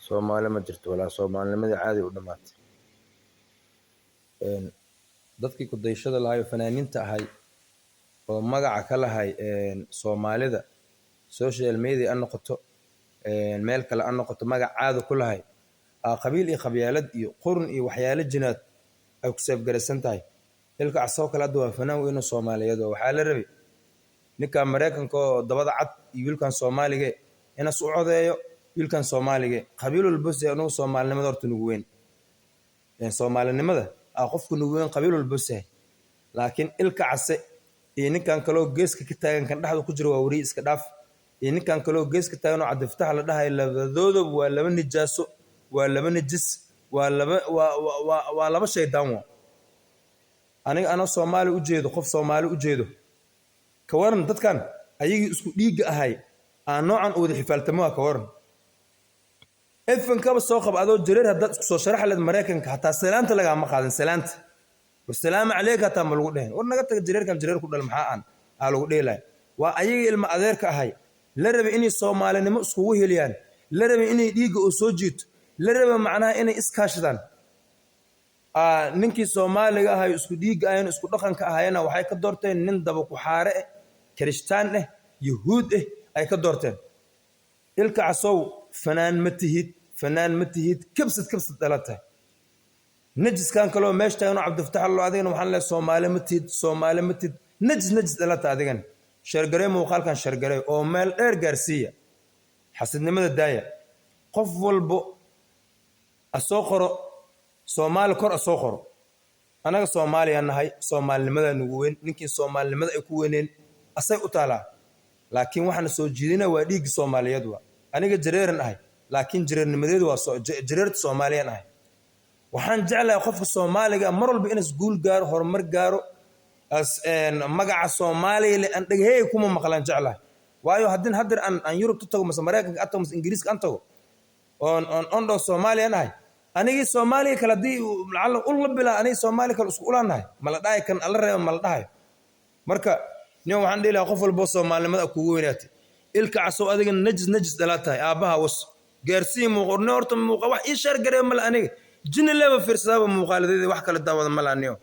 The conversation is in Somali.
Soomaali ma jirto walaa Soomaalinimadii caadi u dhamaatay. Dadkii ku dayashada lahaay oo fanaaniinta ahay oo magaca ka lahay Soomaalida social media aan noqoto meel kale aan noqoto magac caadi ku lahay qabiil iyo qabyaalad iyo qurun iyo waxyaalo jinaad ay ku sabab garaysan tahay ilka asoo kala duwan fanaan weyn oo Soomaaliyeed waxa la rabay ninka Mareykanka oo dabada cad iyo wiilkan Soomaaliga ina soo codeeyo wiilkan Soomaaliga qabiil walba inuu Soomaalinimada horta nugu weyn Soomaalinimada qofku nugu weyn qabiil walba laakiin ilka case iyo ninkan kale oo geeska ka taagan kan dhaxda ku jiro waa wari iska dhaaf iyo ninkan kale oo geeska taagan oo cadaftaha la dhahay labadooda waa laba nijaaso waa laba nijis waa laba shaydaan aniga ana Soomaali u jeedo qof Soomaali u jeedo ka waran dadkan ayagii isku dhiig ahay aan noocan u wada xifaaltamo ka waran efan kaba soo qab adoo jireer hadda isku soo sharax lad Mareykanka hatta salaanta laga ma qaadan salaanta والسلام عليك تا ملغو دهين ورنا تag jireerkan jireer ku dhal maxaa aan lagu dheelay waa ayaga ilma adeerka ahay la rabay inay Soomaalinimo isku heliyaan la rabay inay dhiiga oo soo jiito la rabay macnaha inay iskaashadaan ninkii Soomaaliga ahay isku dhiiga ayaan isku dhaqanka ahayna waxay ka doorteen nin daba ku xaare Kristaan Yahuud ay ka doorteen ilka casow fanaan ma tihid kabsad dhalatay نجس كان كلو ماشتا إنه عبد الفتاح الله أذين وحنا Soomaali متد نجس دلات أذين شرقري موقال كان شرقري أو مال جارسية حسدني من الداية قفل بو السوقر Soomaali كر السوقر أنا Soomaali أنا هاي Soomaali لماذا نقول نمكن Soomaali لماذا يكونين أسيء أطالع لكن وحنا سوجينا وديق Soomaali يدوا أنا جريرن هاي لكن جريرن مديدوا جريرت Soomaali أنا هاي waxaan jeclahay qofka Soomaaliga mar walba in isguul gaaro horumar gaaro magaca Soomaaliya aan dhagay kuma maqlan jeclahay waayo hadin hadir aan Yurub tago mas Mareykanka tago mas Ingiriiska aan tago on do Soomaaliya nahay anigi Soomaaliya kala di lacala ul bila anigi Soomaaliya kala isku ulanahay mala dhaay kan alla reebo mala dhaay marka niyo waxaan dhiilaa qof walba Soomaalinimada kugu weynaatay ilka casow adiga najis dalaatahay aabaha was gaarsiin muuqorno horta muuqa wax ii shar gareey mal aniga جن الله بفرسابه مقالدة واحد كلا داود ملانيو